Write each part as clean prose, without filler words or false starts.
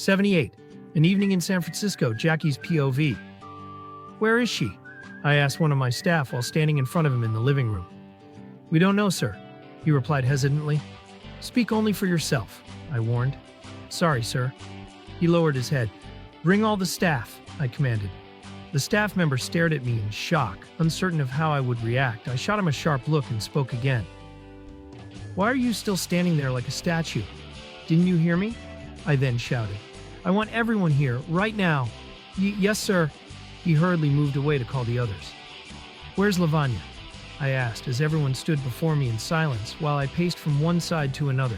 78. An evening in San Francisco, Jackie's POV. Where is she? I asked one of my staff while standing in front of him in the living room. We don't know, sir, he replied hesitantly. Speak only for yourself, I warned. Sorry, sir. He lowered his head. Bring all the staff, I commanded. The staff member stared at me in shock, uncertain of how I would react. I shot him a sharp look and spoke again. Why are you still standing there like a statue? Didn't you hear me? I then shouted. I want everyone here, right now. Yes, sir. He hurriedly moved away to call the others. Where's Lavanya? I asked as everyone stood before me in silence while I paced from one side to another.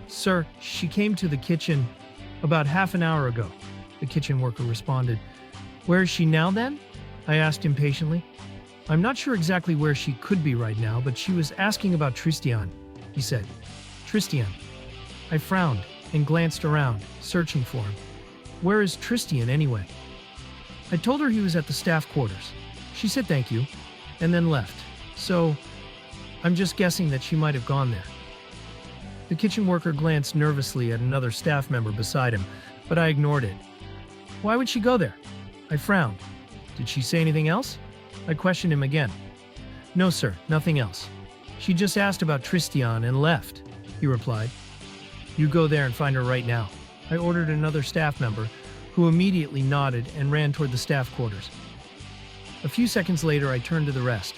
Sir, she came to the kitchen about half an hour ago, the kitchen worker responded. Where is she now then? I asked impatiently. I'm not sure exactly where she could be right now, but she was asking about Tristan, he said. Tristan. I frowned and glanced around, searching for him. Where is Tristan anyway? I told her he was at the staff quarters. She said thank you, and then left. So, I'm just guessing that she might have gone there. The kitchen worker glanced nervously at another staff member beside him, but I ignored it. Why would she go there? I frowned. Did she say anything else? I questioned him again. No, sir, nothing else. She just asked about Tristan and left, he replied. You go there and find her right now. I ordered another staff member, who immediately nodded and ran toward the staff quarters. A few seconds later, I turned to the rest.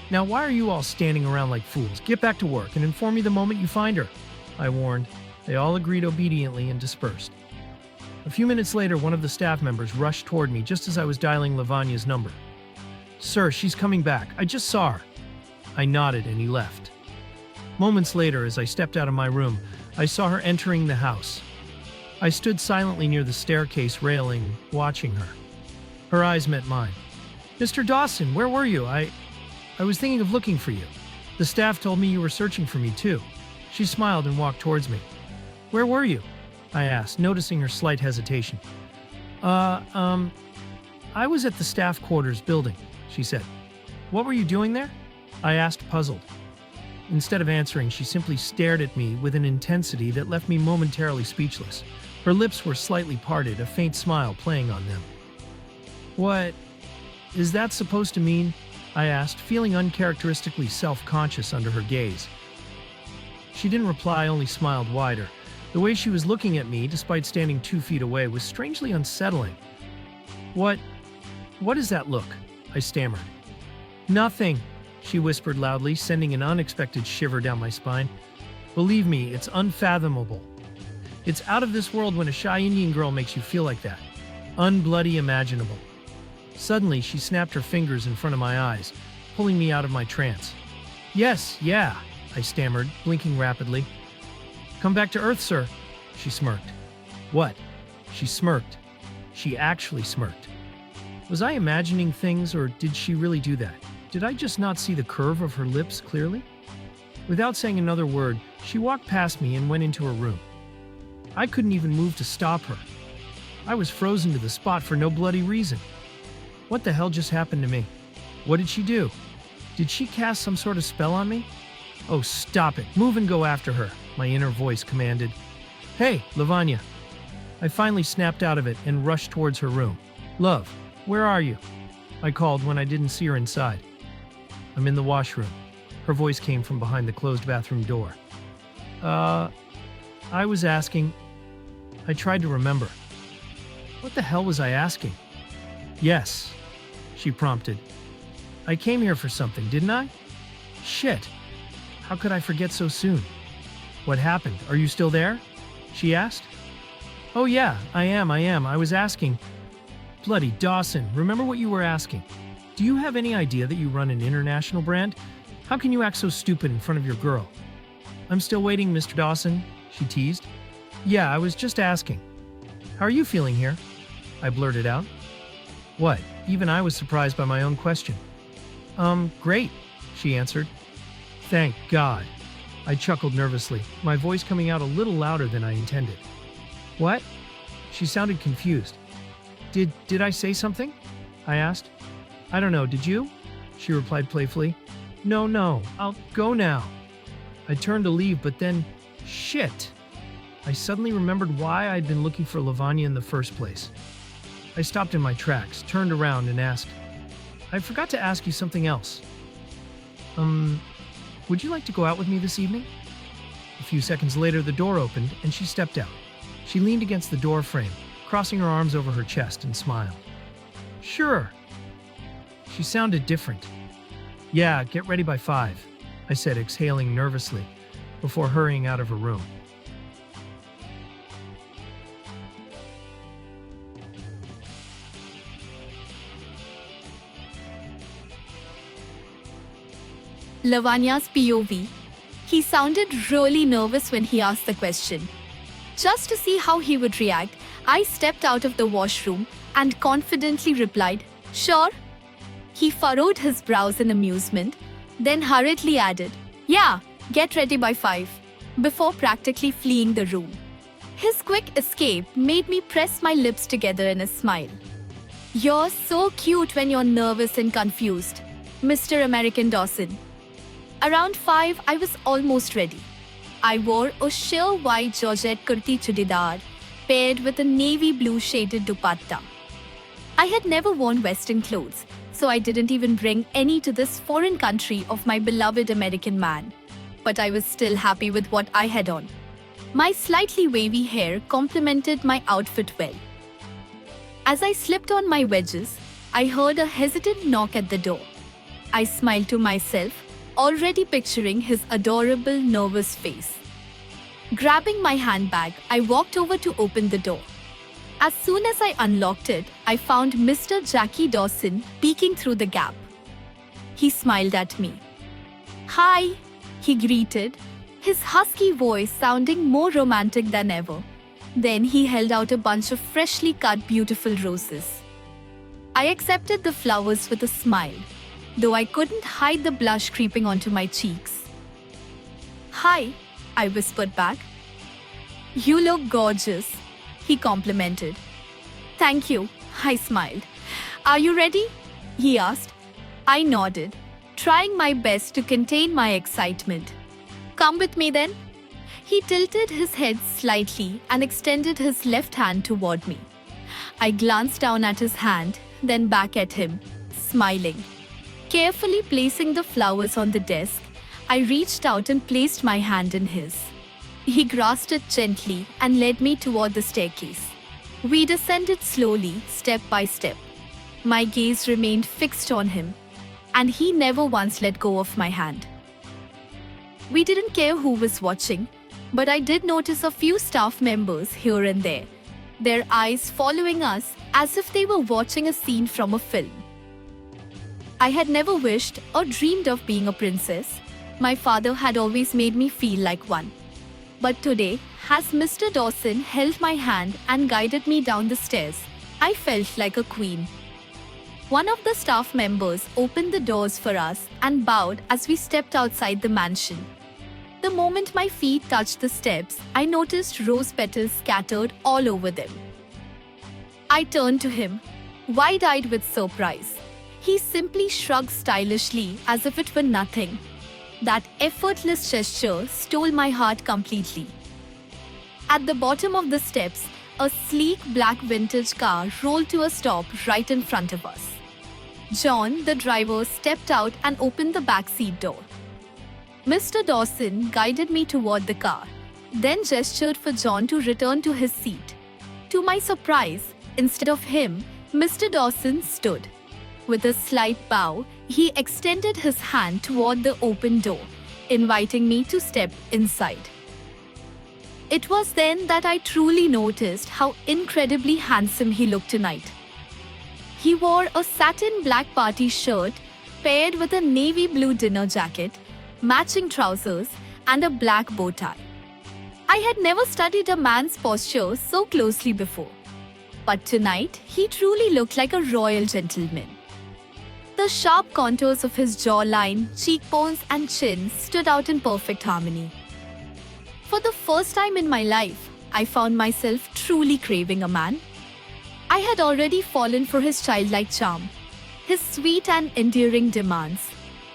Now, why are you all standing around like fools? Get back to work and inform me the moment you find her, I warned. They all agreed obediently and dispersed. A few minutes later, one of the staff members rushed toward me just as I was dialing Lavanya's number. Sir, she's coming back. I just saw her. I nodded and he left. Moments later, as I stepped out of my room, I saw her entering the house. I stood silently near the staircase railing, watching her. Her eyes met mine. Mr. Dawson, where were you? I was thinking of looking for you. The staff told me you were searching for me too. She smiled and walked towards me. Where were you? I asked, noticing her slight hesitation. I was at the staff quarters building, she said. What were you doing there? I asked, puzzled. Instead of answering, she simply stared at me with an intensity that left me momentarily speechless. Her lips were slightly parted, a faint smile playing on them. What is that supposed to mean? I asked, feeling uncharacteristically self-conscious under her gaze. She didn't reply, only smiled wider. The way she was looking at me, despite standing 2 feet away, was strangely unsettling. What is that look? I stammered. Nothing, she whispered loudly, sending an unexpected shiver down my spine. Believe me, it's unfathomable. It's out of this world when a shy Indian girl makes you feel like that. Unbloody imaginable. Suddenly, she snapped her fingers in front of my eyes, pulling me out of my trance. Yes, yeah, I stammered, blinking rapidly. Come back to Earth, sir, she smirked. What? She smirked. She actually smirked. Was I imagining things, or did she really do that? Did I just not see the curve of her lips clearly? Without saying another word, she walked past me and went into her room. I couldn't even move to stop her. I was frozen to the spot for no bloody reason. What the hell just happened to me? What did she do? Did she cast some sort of spell on me? Oh, stop it. Move and go after her, my inner voice commanded. Hey, Lavanya. I finally snapped out of it and rushed towards her room. Love, where are you? I called when I didn't see her inside. I'm in the washroom. Her voice came from behind the closed bathroom door. I was asking. I tried to remember. What the hell was I asking? Yes, she prompted. I came here for something, didn't I? Shit. How could I forget so soon? What happened? Are you still there? She asked. Oh yeah, I am. I was asking. Bloody Dawson, remember what you were asking. Do you have any idea that you run an international brand? How can you act so stupid in front of your girl? I'm still waiting, Mr. Dawson, she teased. Yeah, I was just asking. How are you feeling here? I blurted out. What? Even I was surprised by my own question. Great, she answered. Thank God. I chuckled nervously, my voice coming out a little louder than I intended. What? She sounded confused. Did I say something? I asked. I don't know, did you? She replied playfully. No, I'll go now. I turned to leave, but then, shit. I suddenly remembered why I'd been looking for Lavanya in the first place. I stopped in my tracks, turned around, and asked, I forgot to ask you something else. Would you like to go out with me this evening? A few seconds later, the door opened and she stepped out. She leaned against the door frame, crossing her arms over her chest, and smiled. Sure. She sounded different. Yeah, get ready by 5, I said, exhaling nervously, before hurrying out of her room. Lavanya's POV. He sounded really nervous when he asked the question. Just to see how he would react, I stepped out of the washroom and confidently replied, Sure. He furrowed his brows in amusement, then hurriedly added, Yeah, get ready by 5, before practically fleeing the room. His quick escape made me press my lips together in a smile. You're so cute when you're nervous and confused, Mr. American Dawson. Around 5, I was almost ready. I wore a sheer white Georgette kurti chudidar paired with a navy blue shaded dupatta. I had never worn Western clothes, so I didn't even bring any to this foreign country of my beloved American man. But I was still happy with what I had on. My slightly wavy hair complemented my outfit well. As I slipped on my wedges, I heard a hesitant knock at the door. I smiled to myself, already picturing his adorable, nervous face. Grabbing my handbag, I walked over to open the door. As soon as I unlocked it, I found Mr. Jackie Dawson peeking through the gap. He smiled at me. Hi, he greeted, his husky voice sounding more romantic than ever. Then he held out a bunch of freshly cut beautiful roses. I accepted the flowers with a smile, though I couldn't hide the blush creeping onto my cheeks. Hi, I whispered back. You look gorgeous, he complimented. Thank you, I smiled. Are you ready? He asked. I nodded, trying my best to contain my excitement. Come with me then. He tilted his head slightly and extended his left hand toward me. I glanced down at his hand, then back at him, smiling. Carefully placing the flowers on the desk, I reached out and placed my hand in his. He grasped it gently and led me toward the staircase. We descended slowly, step by step. My gaze remained fixed on him, and he never once let go of my hand. We didn't care who was watching, but I did notice a few staff members here and there, their eyes following us as if they were watching a scene from a film. I had never wished or dreamed of being a princess. My father had always made me feel like one. But today, as Mr. Dawson held my hand and guided me down the stairs, I felt like a queen. One of the staff members opened the doors for us and bowed as we stepped outside the mansion. The moment my feet touched the steps, I noticed rose petals scattered all over them. I turned to him, wide-eyed with surprise. He simply shrugged stylishly as if it were nothing. That effortless gesture stole my heart completely. At the bottom of the steps, a sleek black vintage car rolled to a stop right in front of us. John, the driver, stepped out and opened the backseat door. Mr. Dawson guided me toward the car, then gestured for John to return to his seat. To my surprise, instead of him, Mr. Dawson stood. With a slight bow, he extended his hand toward the open door, inviting me to step inside. It was then that I truly noticed how incredibly handsome he looked tonight. He wore a satin black party shirt paired with a navy blue dinner jacket, matching trousers, and a black bow tie. I had never studied a man's posture so closely before, but tonight he truly looked like a royal gentleman. The sharp contours of his jawline, cheekbones, and chin stood out in perfect harmony. For the first time in my life, I found myself truly craving a man. I had already fallen for his childlike charm, his sweet and endearing demands,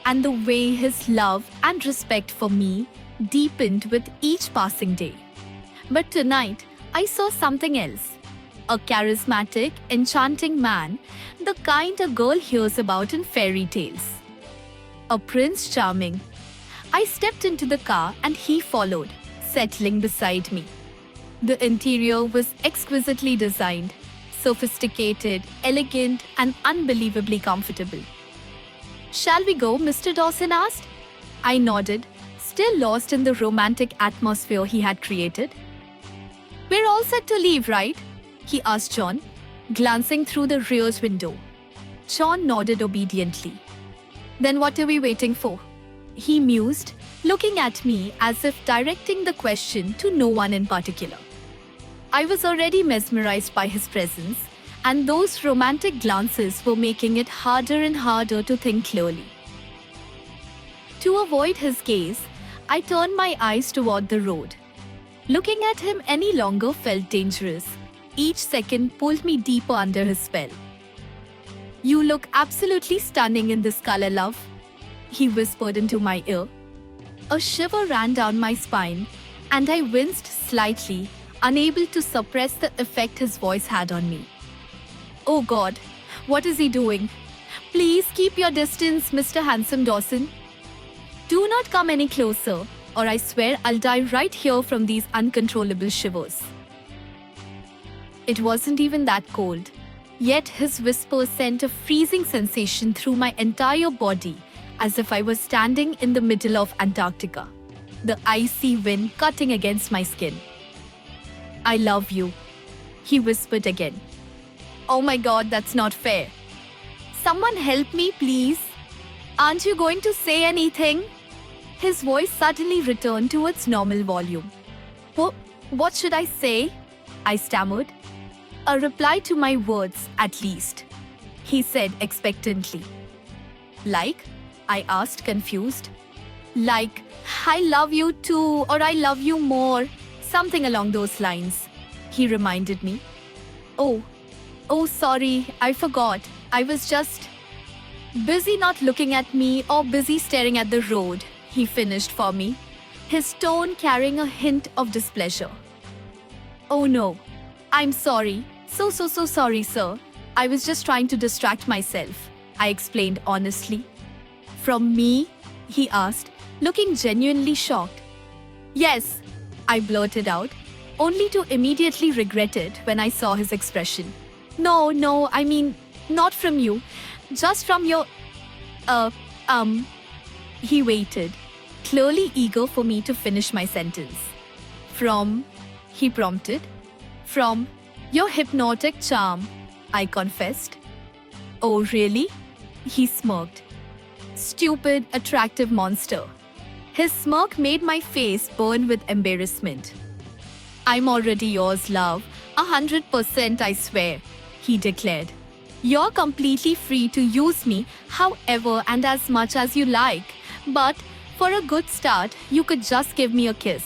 and the way his love and respect for me deepened with each passing day. But tonight, I saw something else. A charismatic, enchanting man, the kind a girl hears about in fairy tales. A Prince Charming. I stepped into the car and he followed, settling beside me. The interior was exquisitely designed, sophisticated, elegant, and unbelievably comfortable. "Shall we go?" Mr. Dawson asked. I nodded, still lost in the romantic atmosphere he had created. "We're all set to leave, right?" he asked John, glancing through the rear window. John nodded obediently. "Then what are we waiting for?" he mused, looking at me as if directing the question to no one in particular. I was already mesmerized by his presence, and those romantic glances were making it harder and harder to think clearly. To avoid his gaze, I turned my eyes toward the road. Looking at him any longer felt dangerous. Each second pulled me deeper under his spell. "You look absolutely stunning in this color, love," he whispered into my ear. A shiver ran down my spine, and I winced slightly, unable to suppress the effect his voice had on me. "Oh God, what is he doing? Please keep your distance, Mr. Handsome Dawson. Do not come any closer, or I swear I'll die right here from these uncontrollable shivers." It wasn't even that cold, yet his whisper sent a freezing sensation through my entire body, as if I was standing in the middle of Antarctica, the icy wind cutting against my skin. "I love you," he whispered again. "Oh my God, that's not fair. Someone help me, please. Aren't you going to say anything?" His voice suddenly returned to its normal volume. What should I say?" I stammered. "A reply to my words, at least," he said expectantly. "Like?" I asked, confused. "Like, I love you too, or I love you more. Something along those lines," he reminded me. Oh, sorry, I forgot. I was just busy not looking at me or busy staring at the road," he finished for me, his tone carrying a hint of displeasure. "Oh no, I'm sorry. So sorry, sir. I was just trying to distract myself," I explained honestly. "From me?" he asked, looking genuinely shocked. "Yes," I blurted out, only to immediately regret it when I saw his expression. No, I mean, not from you. Just from your… He waited, clearly eager for me to finish my sentence. "From," he prompted. "From your hypnotic charm," I confessed. "Oh, really?" he smirked. "Stupid, attractive monster." His smirk made my face burn with embarrassment. "I'm already yours, love. 100%, I swear," he declared. "You're completely free to use me however and as much as you like, but for a good start, you could just give me a kiss."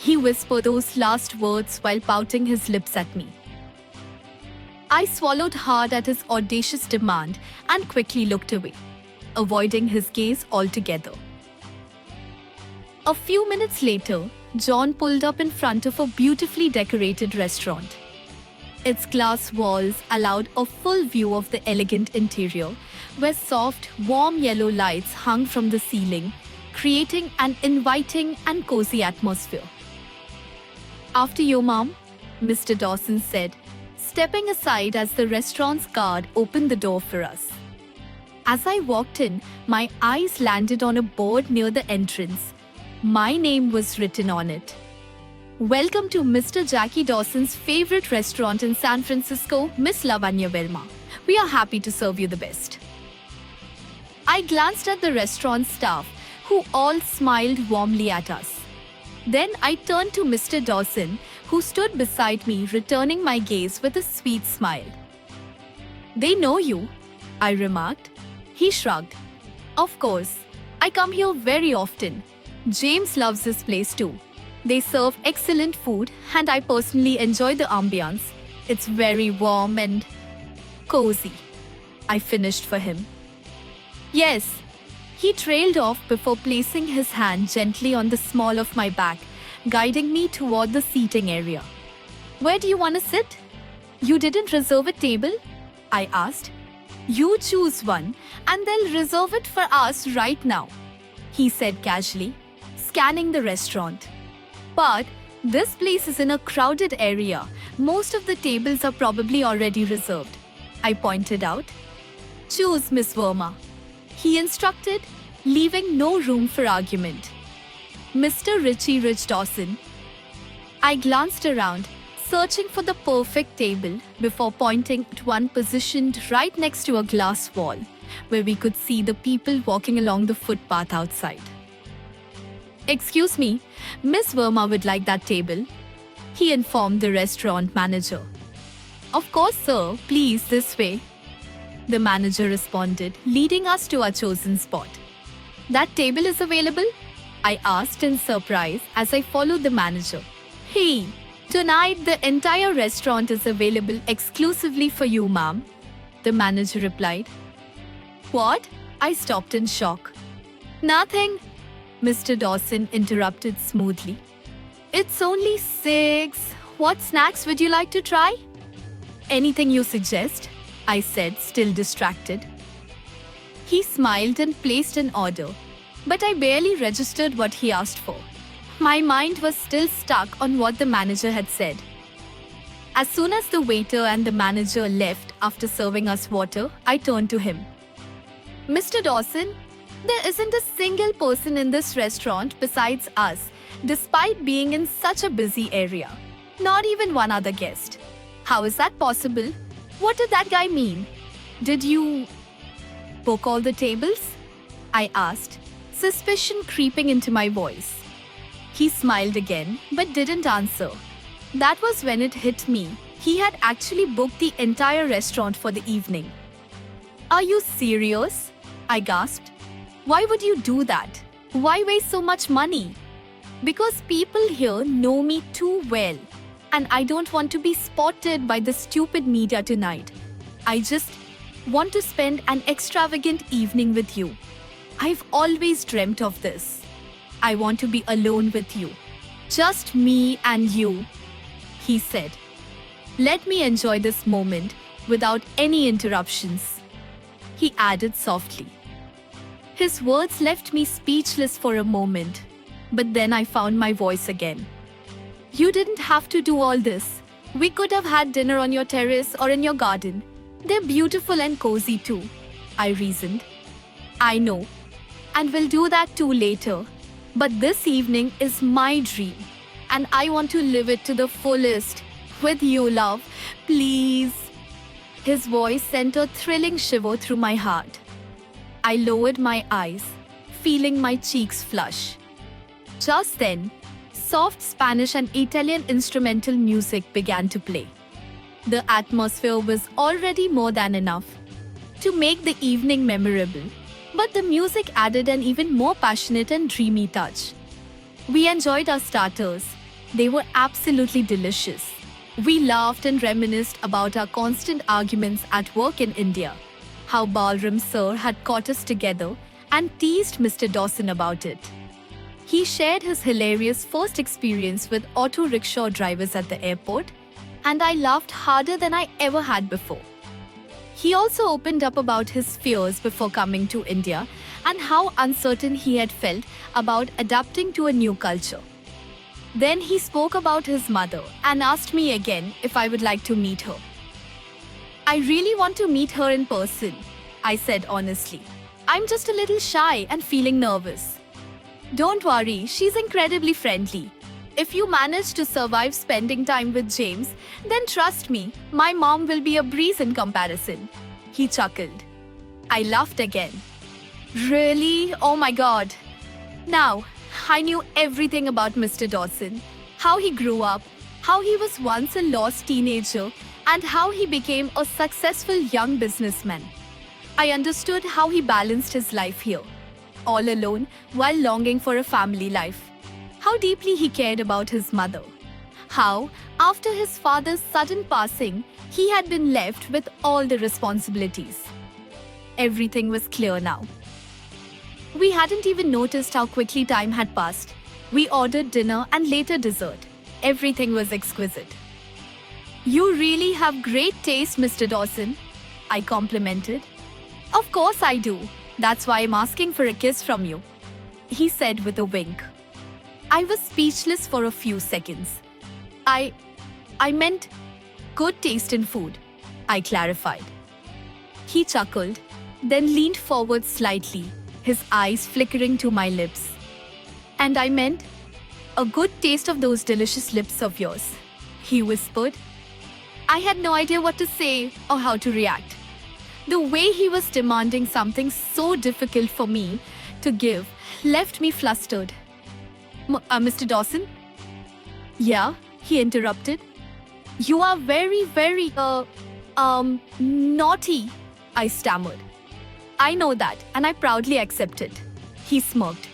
He whispered those last words while pouting his lips at me. I swallowed hard at his audacious demand and quickly looked away, avoiding his gaze altogether. A few minutes later, John pulled up in front of a beautifully decorated restaurant. Its glass walls allowed a full view of the elegant interior, where soft, warm yellow lights hung from the ceiling, creating an inviting and cozy atmosphere. "After you, Mom," Mr. Dawson said, stepping aside as the restaurant's guard opened the door for us. As I walked in, my eyes landed on a board near the entrance. My name was written on it. "Welcome to Mr. Jackie Dawson's favorite restaurant in San Francisco, Miss Lavanya Velma. We are happy to serve you the best." I glanced at the restaurant staff, who all smiled warmly at us. Then I turned to Mr. Dawson, who stood beside me, returning my gaze with a sweet smile. "They know you," I remarked. He shrugged. "Of course. I come here very often. James loves this place too. They serve excellent food, and I personally enjoy the ambiance. It's very warm and cozy," I finished for him. "Yes," he trailed off before placing his hand gently on the small of my back, guiding me toward the seating area. Where do you want to sit? You didn't reserve a table? I asked. You choose one and they'll reserve it for us right now, he said casually, scanning the restaurant. But this place is in a crowded area. Most of the tables are probably already reserved, I pointed out. Choose, Miss Verma, he instructed, leaving no room for argument. Mr. Richie Rich Dawson. I glanced around, searching for the perfect table before pointing at one positioned right next to a glass wall, where we could see the people walking along the footpath outside. Excuse me, Miss Verma would like that table, he informed the restaurant manager. Of course, sir, please, this way, the manager responded, leading us to our chosen spot. That table is available? I asked in surprise as I followed the manager. Hey, tonight the entire restaurant is available exclusively for you, ma'am, the manager replied. What? I stopped in shock. Nothing, Mr. Dawson interrupted smoothly. It's only 6. What snacks would you like to try? Anything you suggest, I said, still distracted. He smiled and placed an order, but I barely registered what he asked for. My mind was still stuck on what the manager had said. As soon as the waiter and the manager left after serving us water, I turned to him. Mr. Dawson, there isn't a single person in this restaurant besides us, despite being in such a busy area. Not even one other guest. How is that possible? What did that guy mean? Did you book all the tables? I asked, suspicion creeping into my voice. He smiled again, but didn't answer. That was when it hit me. He had actually booked the entire restaurant for the evening. Are you serious? I gasped. Why would you do that? Why waste so much money? Because people here know me too well, and I don't want to be spotted by the stupid media tonight. I just want to spend an extravagant evening with you. I've always dreamt of this. I want to be alone with you. Just me and you, he said. Let me enjoy this moment without any interruptions, he added softly. His words left me speechless for a moment, but then I found my voice again. You didn't have to do all this. We could have had dinner on your terrace or in your garden. They're beautiful and cozy too, I reasoned. I know, and we'll do that too later. But this evening is my dream, and I want to live it to the fullest. With you, love, please. His voice sent a thrilling shiver through my heart. I lowered my eyes, feeling my cheeks flush. Just then, soft Spanish and Italian instrumental music began to play. The atmosphere was already more than enough to make the evening memorable, but the music added an even more passionate and dreamy touch. We enjoyed our starters. They were absolutely delicious. We laughed and reminisced about our constant arguments at work in India, how Balram Sir had caught us together, and teased Mr. Dawson about it. He shared his hilarious first experience with auto rickshaw drivers at the airport, and I laughed harder than I ever had before. He also opened up about his fears before coming to India and how uncertain he had felt about adapting to a new culture. Then he spoke about his mother and asked me again if I would like to meet her. I really want to meet her in person, I said honestly. I'm just a little shy and feeling nervous. Don't worry, she's incredibly friendly. If you manage to survive spending time with James, then trust me, my mom will be a breeze in comparison. He chuckled. I laughed again. Really? Oh my God. Now, I knew everything about Mr. Dawson. How he grew up, how he was once a lost teenager, and how he became a successful young businessman. I understood how he balanced his life here, all alone while longing for a family life. How deeply he cared about his mother. How, after his father's sudden passing, he had been left with all the responsibilities. Everything was clear now. We hadn't even noticed how quickly time had passed. We ordered dinner and later dessert. Everything was exquisite. You really have great taste, Mr. Dawson, I complimented. Of course I do. That's why I'm asking for a kiss from you, he said with a wink. I was speechless for a few seconds. I meant good taste in food, I clarified. He chuckled, then leaned forward slightly, his eyes flickering to my lips. And I meant a good taste of those delicious lips of yours, he whispered. I had no idea what to say or how to react. The way he was demanding something so difficult for me to give left me flustered. Mr. Dawson? Yeah, he interrupted. You are very, very, naughty, I stammered. I know that, and I proudly accept it, he smirked.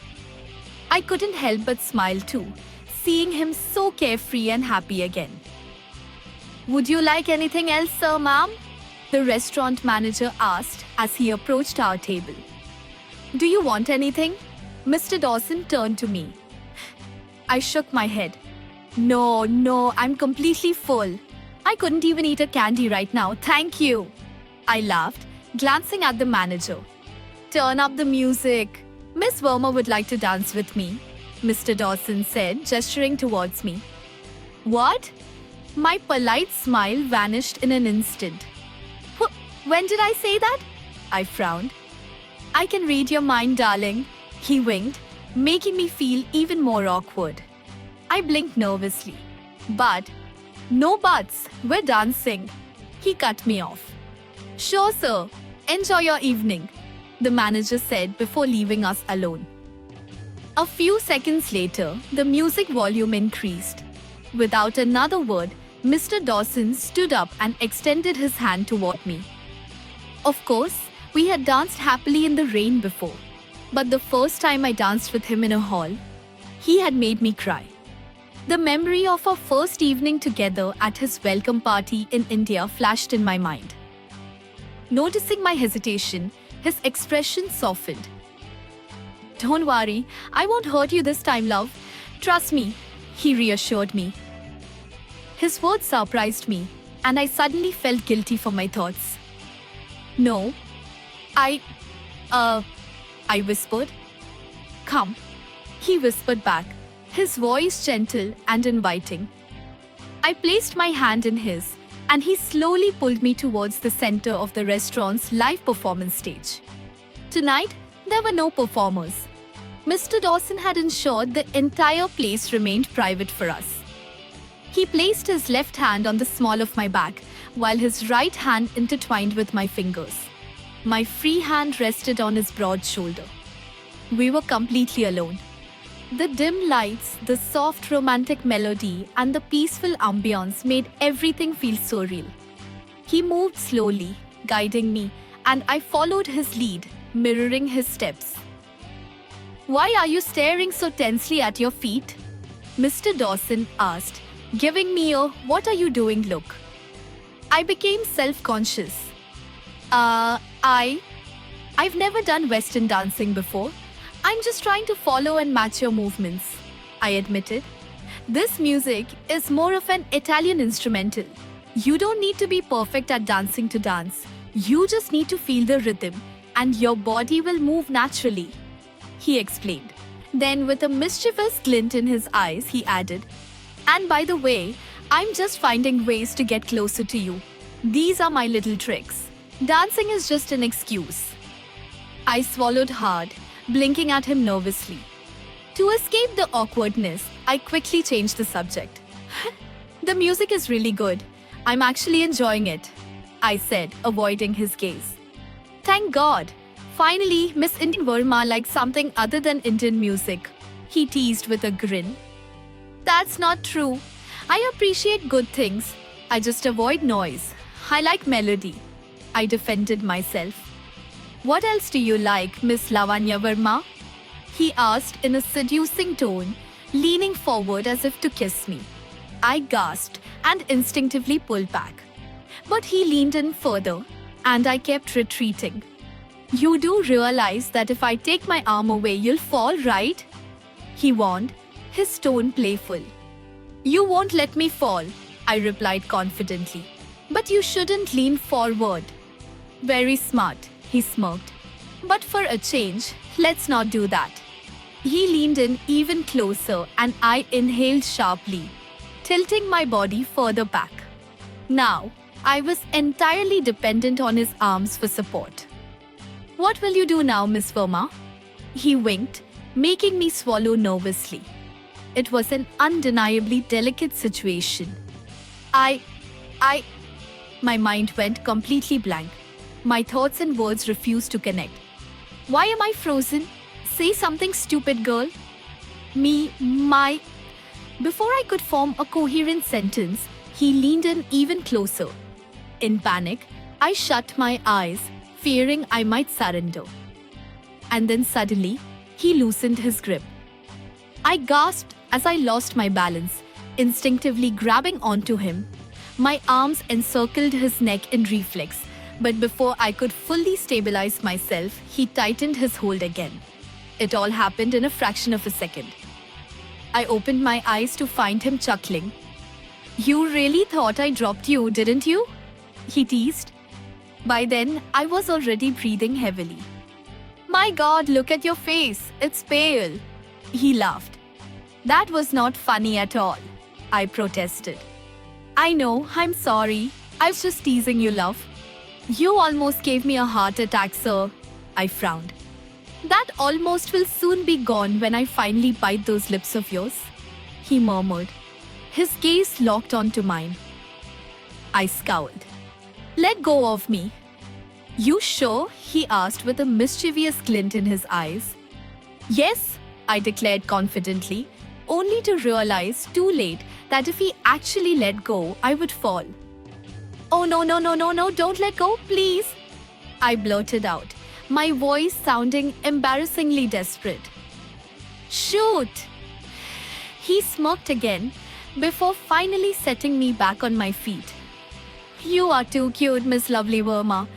I couldn't help but smile too, seeing him so carefree and happy again. Would you like anything else, sir, ma'am? The restaurant manager asked as he approached our table. Do you want anything? Mr. Dawson turned to me. I shook my head. No, I'm completely full. I couldn't even eat a candy right now, thank you. I laughed, glancing at the manager. Turn up the music. Miss Verma would like to dance with me, Mr. Dawson said, gesturing towards me. What? My polite smile vanished in an instant. When did I say that? I frowned. I can read your mind, darling, he winked, making me feel even more awkward. I blinked nervously. But, no buts, we're dancing. He cut me off. Sure, sir. Enjoy your evening, the manager said before leaving us alone. A few seconds later, the music volume increased. Without another word, Mr. Dawson stood up and extended his hand toward me. Of course, we had danced happily in the rain before, but the first time I danced with him in a hall, he had made me cry. The memory of our first evening together at his welcome party in India flashed in my mind. Noticing my hesitation, his expression softened. Don't worry, I won't hurt you this time, love. Trust me, he reassured me. His words surprised me, and I suddenly felt guilty for my thoughts. No, I whispered. Come, he whispered back, his voice gentle and inviting. I placed my hand in his, and he slowly pulled me towards the center of the restaurant's live performance stage. Tonight, there were no performers. Mr. Dawson had ensured the entire place remained private for us. He placed his left hand on the small of my back, while his right hand intertwined with my fingers. My free hand rested on his broad shoulder. We were completely alone. The dim lights, the soft romantic melody, and the peaceful ambience made everything feel so real. He moved slowly, guiding me, and I followed his lead, mirroring his steps. Why are you staring so tensely at your feet? Mr. Dawson asked, giving me a "what are you doing" look. I became self-conscious. I've never done Western dancing before. I'm just trying to follow and match your movements, I admitted. This music is more of an Italian instrumental. You don't need to be perfect at dancing to dance. You just need to feel the rhythm, and your body will move naturally, he explained. Then, with a mischievous glint in his eyes, he added, and by the way, I'm just finding ways to get closer to you. These are my little tricks. Dancing is just an excuse. I swallowed hard, blinking at him nervously. To escape the awkwardness, I quickly changed the subject. The music is really good. I'm actually enjoying it, I said, avoiding his gaze. Thank God. Finally, Miss Indian Verma likes something other than Indian music, he teased with a grin. That's not true. I appreciate good things. I just avoid noise. I like melody, I defended myself. What else do you like, Miss Lavanya Verma? He asked in a seducing tone, leaning forward as if to kiss me. I gasped and instinctively pulled back. But he leaned in further, and I kept retreating. You do realize that if I take my arm away, you'll fall, right? He warned, his tone playful. You won't let me fall, I replied confidently. But you shouldn't lean forward. Very smart, he smirked. But for a change, let's not do that. He leaned in even closer and I inhaled sharply, tilting my body further back. Now, I was entirely dependent on his arms for support. What will you do now, Miss Verma? He winked, making me swallow nervously. It was an undeniably delicate situation. My mind went completely blank. My thoughts and words refused to connect. Why am I frozen? Say something, stupid girl. Before I could form a coherent sentence, he leaned in even closer. In panic, I shut my eyes, fearing I might surrender. And then suddenly, he loosened his grip. I gasped as I lost my balance, instinctively grabbing onto him. My arms encircled his neck in reflex, but before I could fully stabilize myself, he tightened his hold again. It all happened in a fraction of a second. I opened my eyes to find him chuckling. You really thought I dropped you, didn't you? He teased. By then, I was already breathing heavily. My God, look at your face. It's pale. He laughed. That was not funny at all, I protested. I know, I'm sorry. I was just teasing you, love. You almost gave me a heart attack, sir. I frowned. That almost will soon be gone when I finally bite those lips of yours, he murmured. His gaze locked onto mine. I scowled. Let go of me. You sure? He asked with a mischievous glint in his eyes. Yes, I declared confidently, only to realize too late that if he actually let go, I would fall. Oh no, don't let go, please. I blurted out, my voice sounding embarrassingly desperate. Shoot! He smirked again before finally setting me back on my feet. You are too cute, Miss Lovely Verma,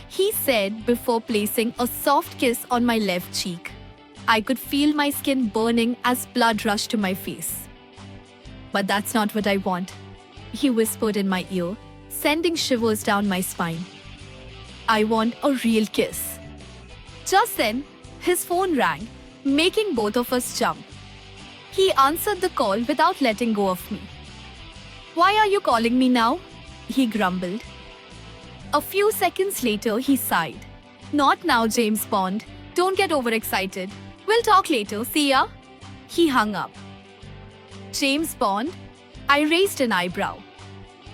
he said before placing a soft kiss on my left cheek. I could feel my skin burning as blood rushed to my face. But that's not what I want, he whispered in my ear, sending shivers down my spine. I want a real kiss. Just then, his phone rang, making both of us jump. He answered the call without letting go of me. Why are you calling me now? He grumbled. A few seconds later, he sighed. Not now, James Bond. Don't get overexcited. We'll talk later. See ya. He hung up. James Bond? I raised an eyebrow.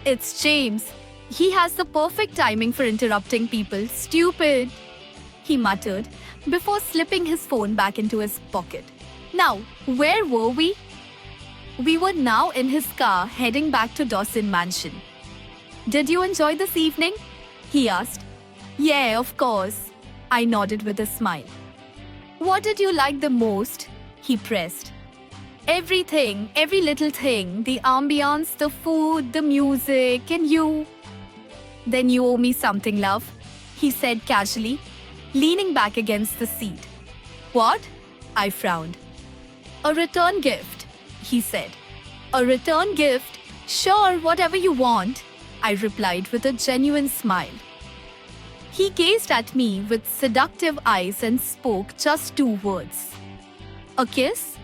It's James. He has the perfect timing for interrupting people. Stupid, he muttered before slipping his phone back into his pocket. Now, where were we? We were now in his car heading back to Dawson Mansion. Did you enjoy this evening? He asked. Yeah, of course. I nodded with a smile. What did you like the most? He pressed. Everything, every little thing. The ambience, the food, the music, and you. Then you owe me something, love, he said casually, leaning back against the seat. What? I frowned. A return gift, he said. A return gift? Sure, whatever you want, I replied with a genuine smile. He gazed at me with seductive eyes and spoke just 2 words. A kiss?